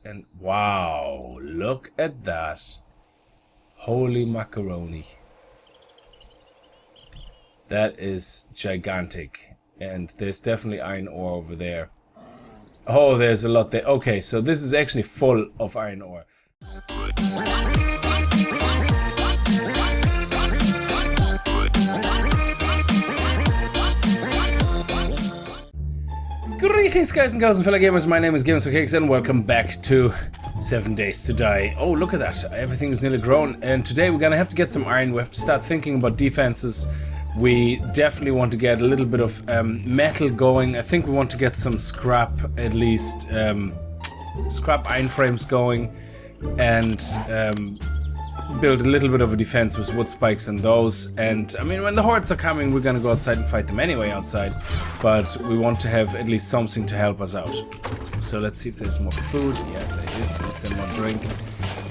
And wow, look at that. Holy macaroni. That is gigantic. And there's definitely iron ore over there. Oh, there's a lot there. Okay, so this is actually full of iron ore. Greetings guys and girls and fellow gamers, my name is Games4Cakes and welcome back to 7 Days to Die. Oh, look at that, everything is nearly grown, and today we're gonna have to get some iron. We have to start thinking about defenses. We definitely want to get a little bit of metal going. I think we want to get some scrap, at least scrap iron frames going, and build a little bit of a defense with wood spikes and those. And I mean, when the hordes are coming, we're gonna go outside and fight them anyway outside, but we want to have at least something to help us out. So let's see if there's more food. Yeah, there is. Is there more drink?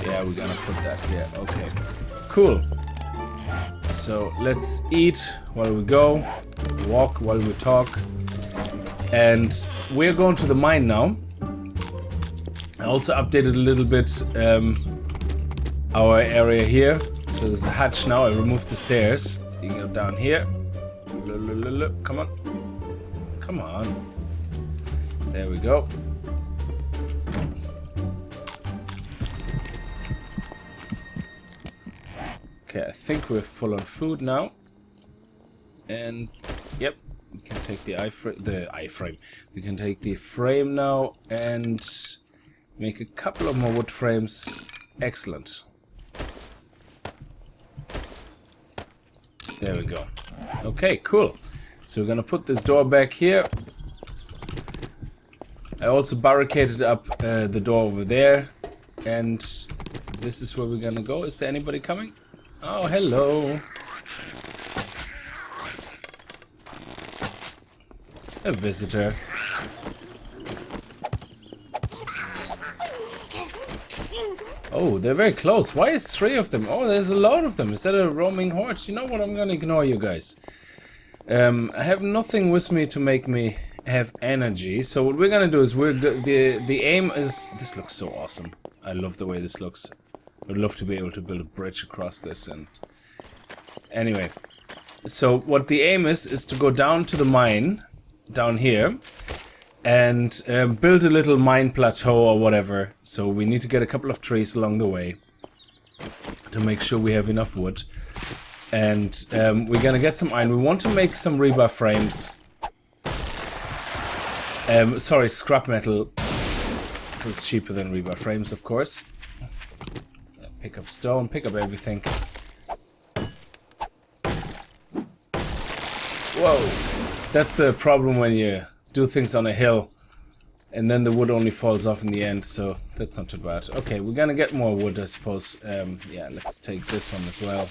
Yeah, we're gonna put that here. Okay, cool. So let's eat while we go, walk while we talk, and we're going to the mine now. I also updated a little bit our area here. So there's a hatch now. I removed the stairs. You can go down here. Come on. Come on. There we go. Okay, I think we're full on food now. And yep, we can take the iframe. We can take the frame now and make a couple of more wood frames. Excellent. There we go. Okay, cool. So we're gonna put this door back here. I also barricaded up the door over there, and this is where we're gonna go. Is there anybody coming? Oh, hello. A visitor. Oh, they're very close. Why is 3 of them? Oh, there's a lot of them. Is that a roaming horde? You know what? I'm gonna ignore you guys. I have nothing with me to make me have energy. So what we're gonna do is the aim is. This looks so awesome. I love the way this looks. I'd love to be able to build a bridge across this. And anyway, so what the aim is to go down to the mine down here. And build a little mine plateau or whatever. So we need to get a couple of trees along the way to make sure we have enough wood. And we're gonna get some iron. We want to make some rebar frames. Sorry, scrap metal. It's cheaper than rebar frames, of course. Pick up stone, pick up everything. Whoa! That's the problem when you do things on a hill and then the wood only falls off in the end, so that's not too bad. Okay, we're gonna get more wood, I suppose. Yeah, let's take this one as well.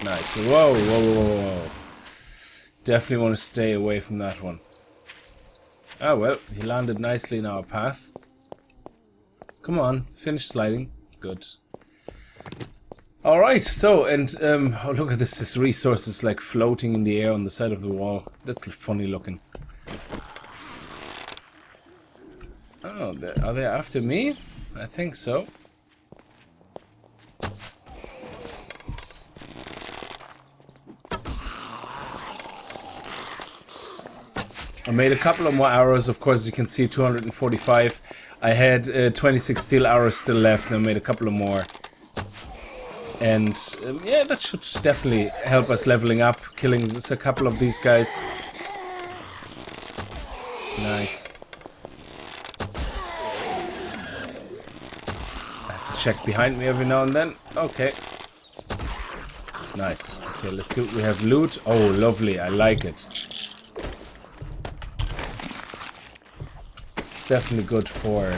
Nice. Whoa, whoa, whoa, whoa. Definitely want to stay away from that one. Oh well, he landed nicely in our path. Come on, finish sliding. Good. Alright, so, and, oh, look at this resources like floating in the air on the side of the wall. That's funny looking. Oh, are they after me? I think so. I made a couple of more arrows, of course, as you can see, 245. I had 26 steel arrows still left, and I made a couple of more. And yeah, that should definitely help us leveling up, killing just a couple of these guys. Nice. I have to check behind me every now and then. Okay. Nice. Okay, let's see what we have. Loot. Oh, lovely. I like it. It's definitely good for...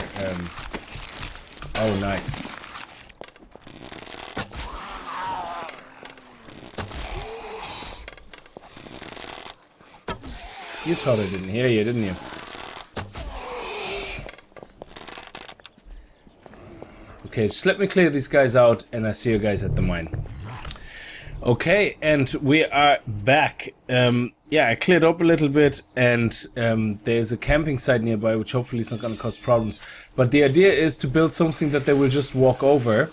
oh, nice. You thought I didn't hear you, didn't you? Okay, just let me clear these guys out and I see you guys at the mine. Okay, and we are back. Yeah, I cleared up a little bit, and there's a camping site nearby, which hopefully is not going to cause problems. But the idea is to build something that they will just walk over,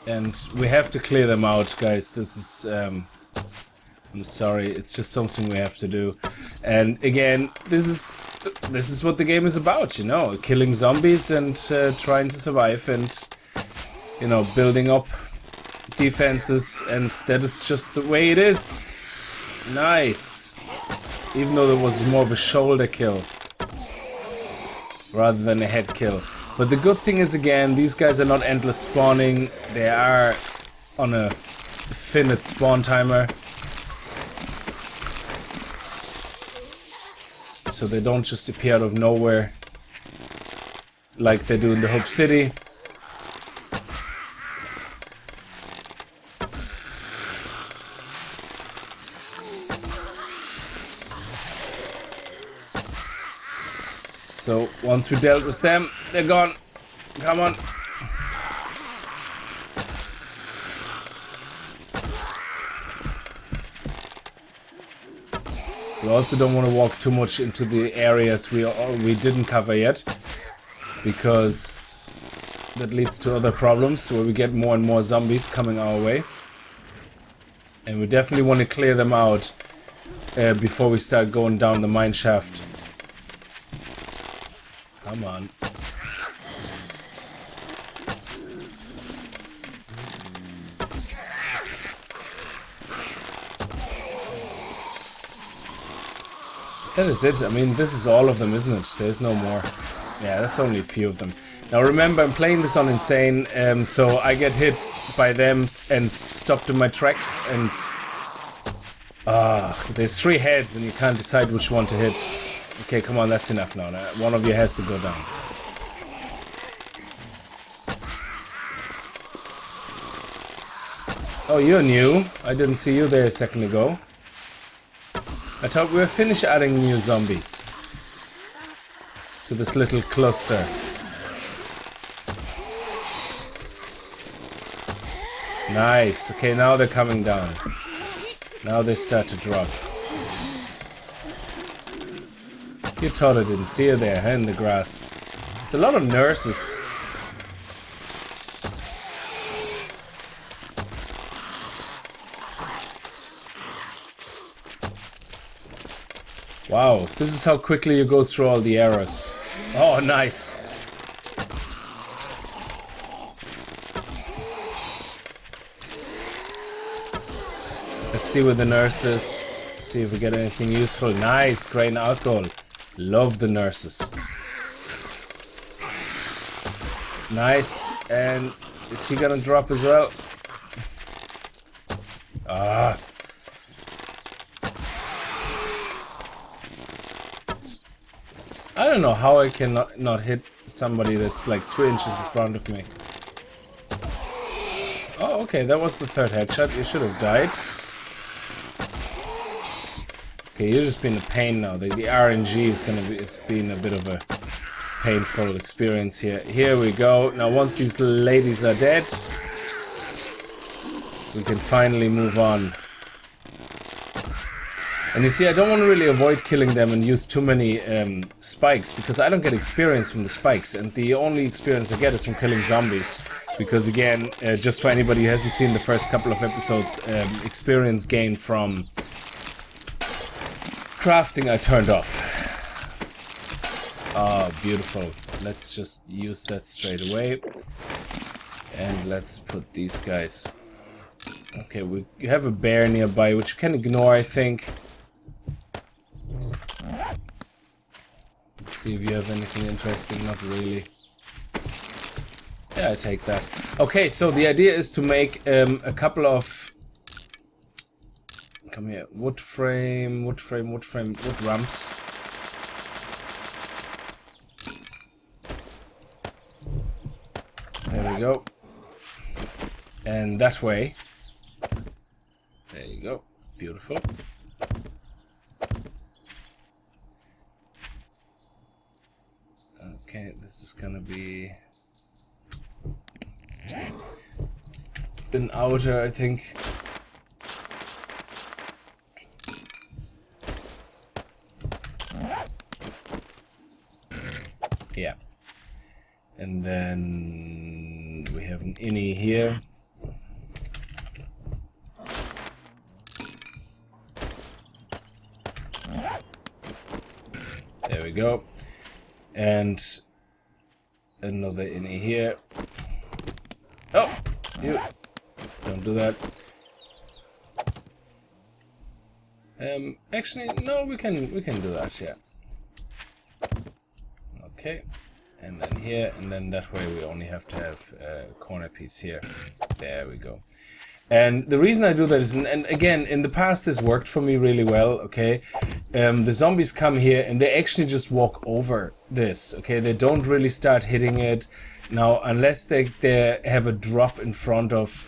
and we have to clear them out, guys. This is, I'm sorry, it's just something we have to do. And again, this is what the game is about, you know, killing zombies and trying to survive, and you know, building up defenses, and that is just the way it is. Nice. Even though there was more of a shoulder kill rather than a head kill. But the good thing is, again, these guys are not endless spawning. They are on a finite spawn timer. So they don't just appear out of nowhere like they do in the Hope City. So once we dealt with them, they're gone. Come on. We also don't want to walk too much into the areas we didn't cover yet, because that leads to other problems where we get more and more zombies coming our way. And we definitely want to clear them out before we start going down the mine shaft. Come on. That is it. I mean, this is all of them, isn't it? There's no more. Yeah, that's only a few of them. Now remember, I'm playing this on Insane, so I get hit by them and stopped in my tracks, and there's 3 heads and you can't decide which one to hit. Okay, come on, that's enough now. One of you has to go down. Oh, you're new. I didn't see you there a second ago. I thought we were finished adding new zombies to this little cluster. Nice. Okay, now they're coming down. Now they start to drop. You thought I didn't see you there, huh, in the grass. It's a lot of nurses. Wow, this is how quickly you go through all the arrows. Oh, nice. Let's see where the nurses. See if we get anything useful. Nice, grain alcohol. Love the nurses. Nice. And is he gonna drop as well? Ah. I don't know how I can not hit somebody that's like 2 inches in front of me. Oh, okay, that was the 3rd headshot. You should have died. Okay, you're just being a pain now. The RNG is being a bit of a painful experience here. Here we go. Now once these ladies are dead, we can finally move on. And you see, I don't want to really avoid killing them and use too many spikes, because I don't get experience from the spikes, and the only experience I get is from killing zombies. Because again, just for anybody who hasn't seen the first couple of episodes, experience gained from crafting I turned off. Oh, beautiful. Let's just use that straight away. And let's put these guys... Okay, we have a bear nearby, which you can ignore, I think. Let's see if you have anything interesting. Not really. Yeah, I take that. Okay, so the idea is to make a couple of... Come here. Wood ramps. There we go. And that way. There you go. Beautiful. Okay, this is gonna be an outer, I think. Yeah. And then we have an innie here. There we go. And another innie here. Oh, you don't do that. Actually, no, we can do that, yeah. Okay, and then here, and then that way we only have to have a corner piece here. There we go. And the reason I do that is, and again, in the past this worked for me really well, okay? The zombies come here and they actually just walk over this, okay? They don't really start hitting it. Now, unless they have a drop in front of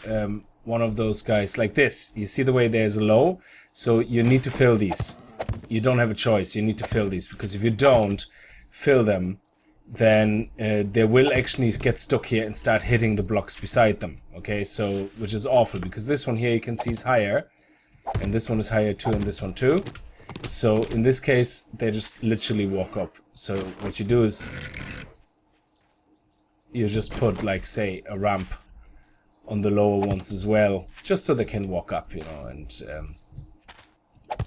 one of those guys like this. You see the way there's a low? So you need to fill these. You don't have a choice. You need to fill these, because if you don't fill them, then they will actually get stuck here and start hitting the blocks beside them. Okay, so, which is awful, because this one here you can see is higher, and this one is higher too, and this one too. So in this case, they just literally walk up. So what you do is you just put, like, say, a ramp on the lower ones as well, just so they can walk up, you know, and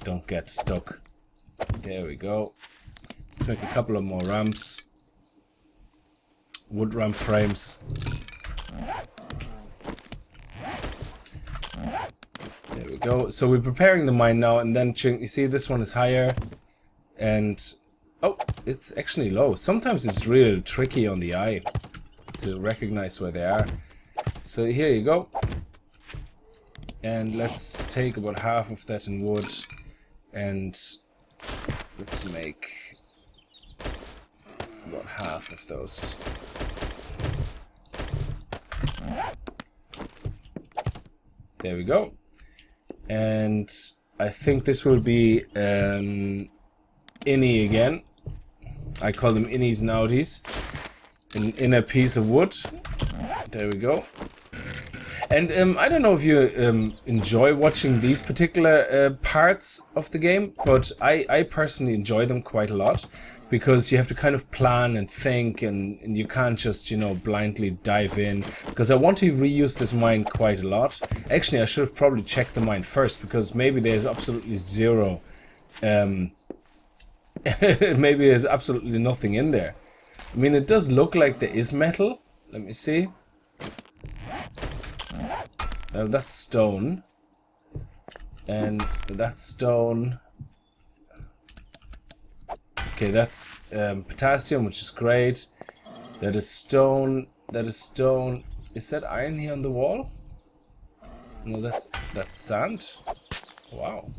don't get stuck. There we go. Let's make a couple of more ramps. Wood ramp frames. There we go. So we're preparing the mine now, and then you see this one is higher, and oh, it's actually low. Sometimes it's real tricky on the eye to recognize where they are. So here you go. And let's take about half of that in wood, and let's make about half of those. There we go. And I think this will be an innie again. I call them innies and outies. An inner piece of wood. There we go. And I don't know if you enjoy watching these particular parts of the game, but I personally enjoy them quite a lot, because you have to kind of plan and think, and you can't just, you know, blindly dive in, because I want to reuse this mine quite a lot. Actually, I should have probably checked the mine first, because maybe there's absolutely zero, maybe there's absolutely nothing in there. I mean, it does look like there is metal. Let me see. That's stone, and that's stone. Okay, that's potassium, which is great. That is stone. That is stone. Is that iron here on the wall? No, that's sand. Wow.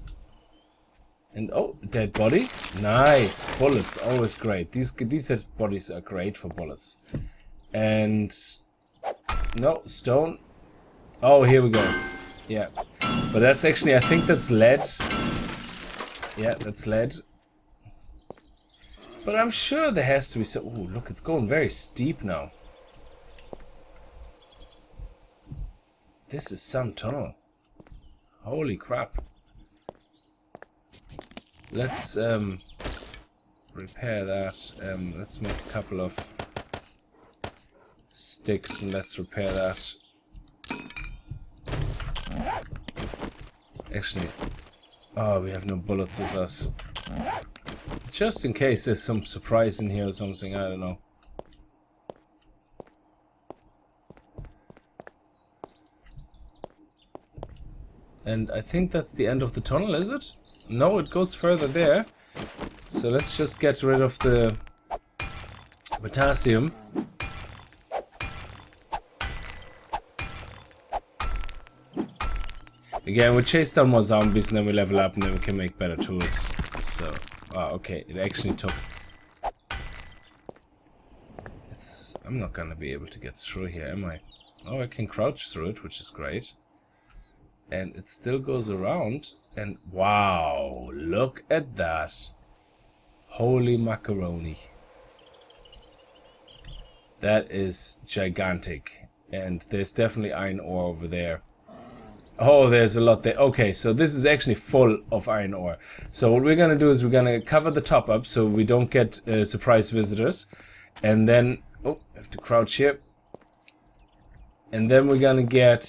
And oh, dead body. Nice. Bullets, always great. These dead bodies are great for bullets. And no, stone. Oh, here we go. Yeah. But that's actually, I think that's lead. Yeah, that's lead. But I'm sure there has to be some... Oh, look, it's going very steep now. This is some tunnel. Holy crap. Let's repair that. Let's make a couple of sticks and let's repair that. Actually, oh, we have no bullets with us. Just in case there's some surprise in here or something, I don't know. And I think that's the end of the tunnel, is it? No, it goes further there. So let's just get rid of the potassium. Again, we'll chase down more zombies and then we level up and then we can make better tools. So, oh, okay, it actually took... I'm not gonna be able to get through here, am I? Oh, I can crouch through it, which is great. And it still goes around. And wow, look at that. Holy macaroni. That is gigantic. And there's definitely iron ore over there. Oh, there's a lot there. Okay, so this is actually full of iron ore. So what we're going to do is we're going to cover the top up so we don't get surprise visitors. And then, oh, I have to crouch here. And then we're gonna get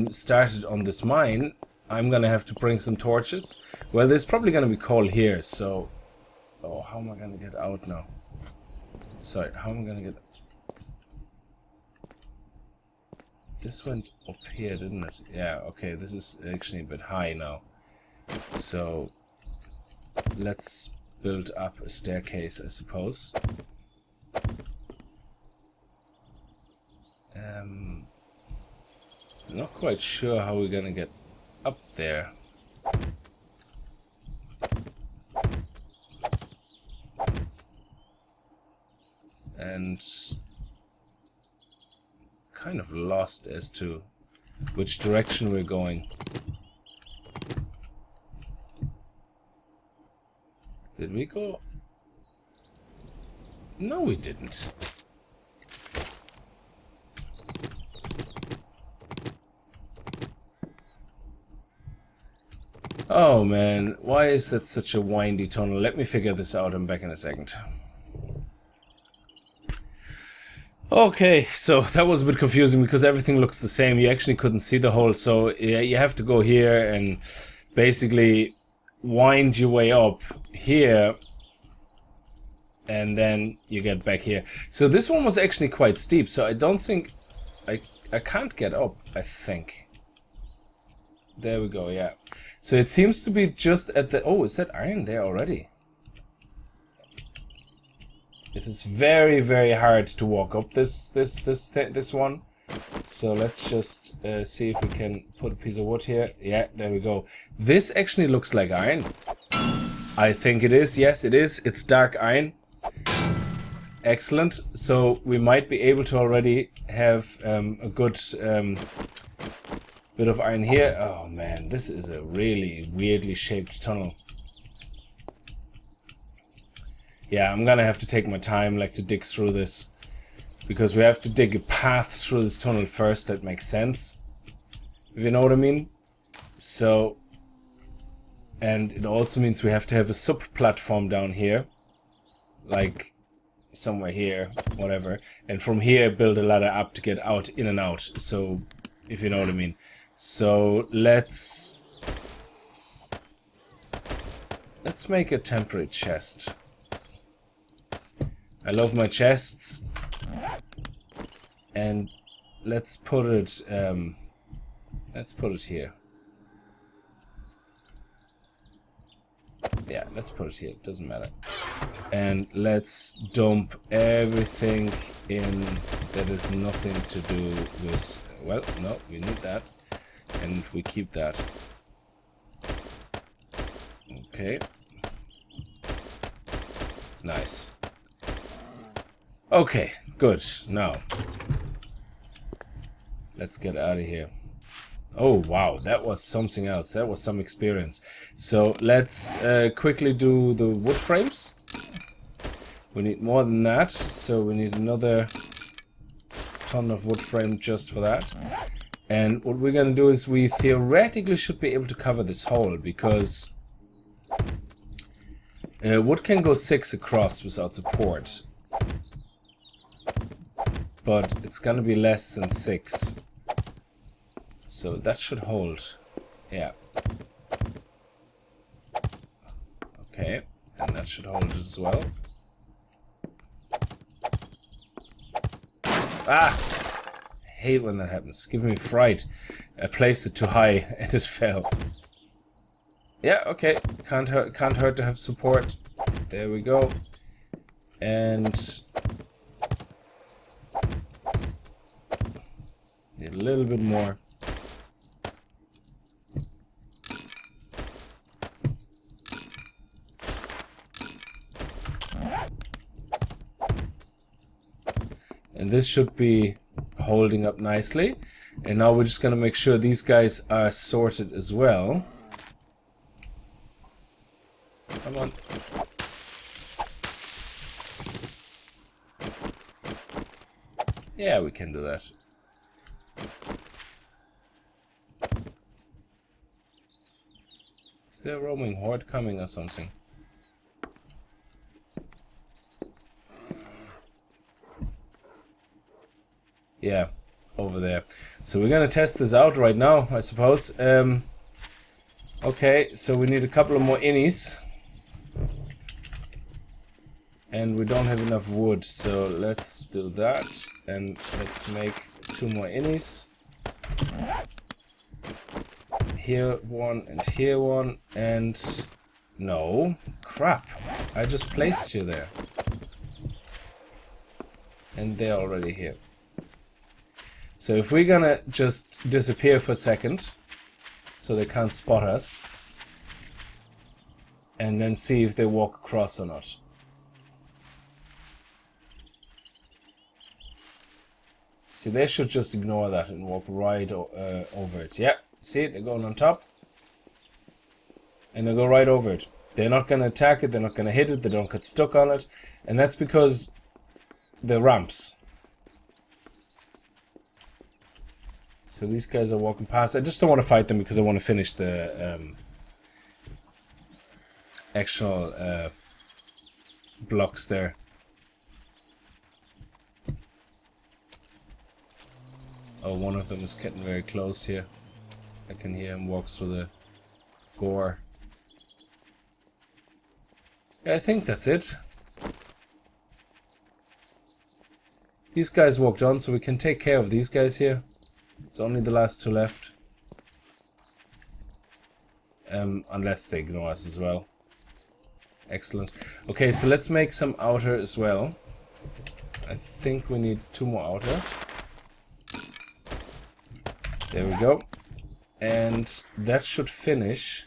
started on this mine. I'm gonna have to bring some torches. Well, there's probably gonna be coal here, so... Oh, how am I gonna get out now? Sorry, how am I gonna get... This went up here, didn't it? Yeah, okay, this is actually a bit high now. So, let's build up a staircase, I suppose. Not quite sure how we're gonna get up there. And kind of lost as to which direction we're going. Did we go? No, we didn't. Oh man, why is that such a windy tunnel? Let me figure this out. I'm back in a second. Okay, so that was a bit confusing because everything looks the same. You actually couldn't see the hole, so yeah, you have to go here and basically wind your way up here, and then you get back here. So this one was actually quite steep, so I don't think... I can't get up, I think. There we go, yeah. So it seems to be just at the... Oh, is that iron there already? It is very, very hard to walk up this one. So let's just see if we can put a piece of wood here. Yeah, there we go. This actually looks like iron. I think it is. Yes, it is. It's dark iron. Excellent. So we might be able to already have a good bit of iron here. Oh man, this is a really weirdly shaped tunnel. Yeah, I'm gonna have to take my time, like, to dig through this, because we have to dig a path through this tunnel first that makes sense, if you know what I mean. So, and it also means we have to have a sub-platform down here, like somewhere here, whatever, and from here build a ladder up to get out, in and out, so, if you know what I mean. So, let's make a temporary chest. I love my chests, and let's put it here. Yeah, let's put it here. It doesn't matter. And let's dump everything in that is nothing to do with... Well, no, we need that, and we keep that. Okay. Nice. Okay, good. Now, let's get out of here. Oh, wow, that was something else. That was some experience. So, let's quickly do the wood frames. We need more than that, so we need another ton of wood frame just for that. And what we're going to do is we theoretically should be able to cover this hole, because wood can go 6 across without support. But it's gonna be less than 6. So that should hold. Yeah. Okay, and that should hold it as well. Ah! I hate when that happens. Give me fright. I placed it too high and it fell. Yeah, okay. Can't hurt to have support. There we go. And need a little bit more. And this should be holding up nicely. And now we're just going to make sure these guys are sorted as well. Come on. Yeah, we can do that. Is there a roaming horde coming or something? Yeah, over there. So we're gonna test this out right now, I suppose. Okay, so we need a couple of more innies. And we don't have enough wood, so let's do that. And let's make 2 more innies. Here one and here one, and no, crap, I just placed you there. And they're already here. So if we're gonna just disappear for a second, so they can't spot us, and then see if they walk across or not. See, they should just ignore that and walk right over it. Yeah, see, they're going on top. And they go right over it. They're not going to attack it, they're not going to hit it, they don't get stuck on it. And that's because the ramps. So these guys are walking past. I just don't want to fight them because I want to finish the actual blocks there. Oh, one of them is getting very close here. I can hear him walk through the gore. Yeah, I think that's it. These guys walked on, so we can take care of these guys here. It's only the last 2 left. Unless they ignore us as well. Excellent. Okay, so let's make some outer as well. I think we need 2 more outer. There we go. And that should finish.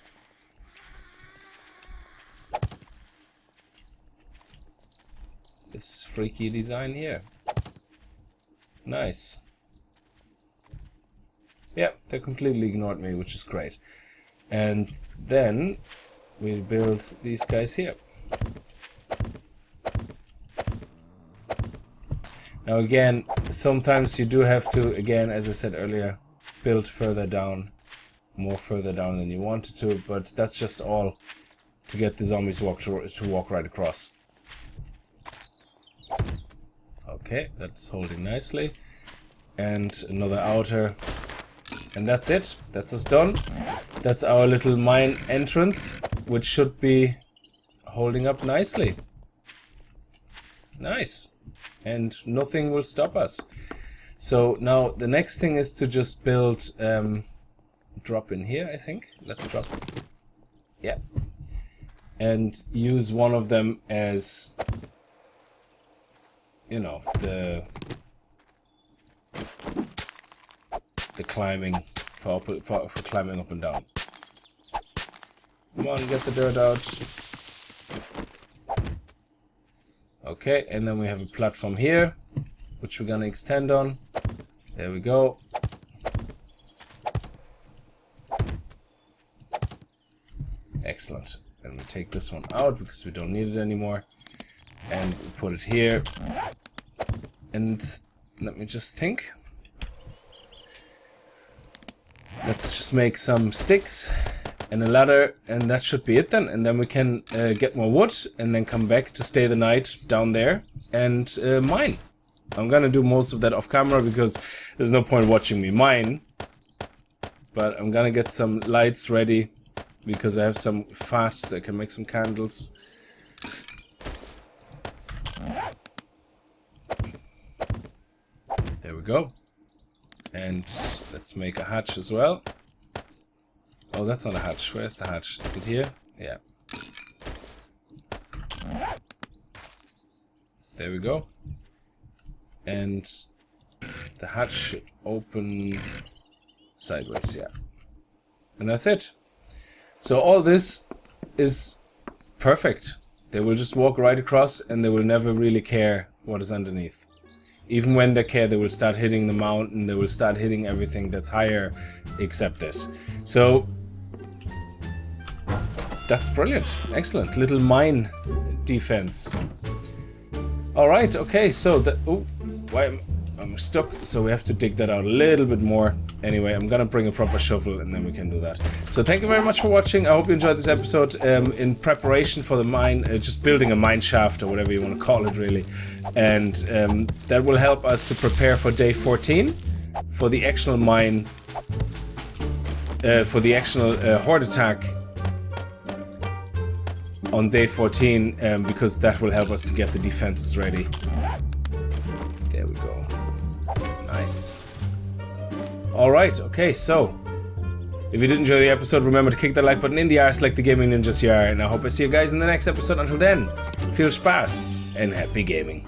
This freaky design here. Nice. Yeah, they completely ignored me, which is great. And then we build these guys here. Now again, sometimes you do have to, again, as I said earlier, build further down, more further down than you wanted to, but that's just all to get the zombies to walk right across. Okay, that's holding nicely. And another outer. And that's it. That's us done. That's our little mine entrance, which should be holding up nicely. Nice. And nothing will stop us. So now the next thing is to just build, drop in here, I think. Let's drop. Yeah. And use one of them as, you know, the climbing, for climbing up and down. Come on, get the dirt out. Okay, and then we have a platform here, which we're gonna extend on. There we go. Excellent. And we take this one out because we don't need it anymore. And we put it here. And let me just think. Let's just make some sticks and a ladder, and that should be it then. And then we can get more wood and then come back to stay the night down there and mine. I'm gonna do most of that off camera because there's no point watching me mine. But I'm gonna get some lights ready because I have some fat, so I can make some candles. There we go. And let's make a hatch as well. Oh, that's not a hatch. Where's the hatch? Is it here? Yeah. There we go. And the hatch should open sideways, yeah. And that's it. So all this is perfect. They will just walk right across and they will never really care what is underneath. Even when they care, they will start hitting the mountain, they will start hitting everything that's higher except this. So that's brilliant. Excellent. Little mine defense. Alright, okay, so that... Oh, why I'm stuck. So we have to dig that out a little bit more. Anyway, I'm gonna bring a proper shovel and then we can do that. So thank you very much for watching. I hope you enjoyed this episode. In preparation for the mine, just building a mine shaft or whatever you want to call it, really. And that will help us to prepare for day 14 for the actual mine, for the actual horde attack on day 14, because that will help us to get the defenses ready. There we go. Nice. Alright, okay, so if you did enjoy the episode, remember to kick that like button in the arse like the gaming ninjas you are, and I hope I see you guys in the next episode. Until then, viel Spaß and happy gaming.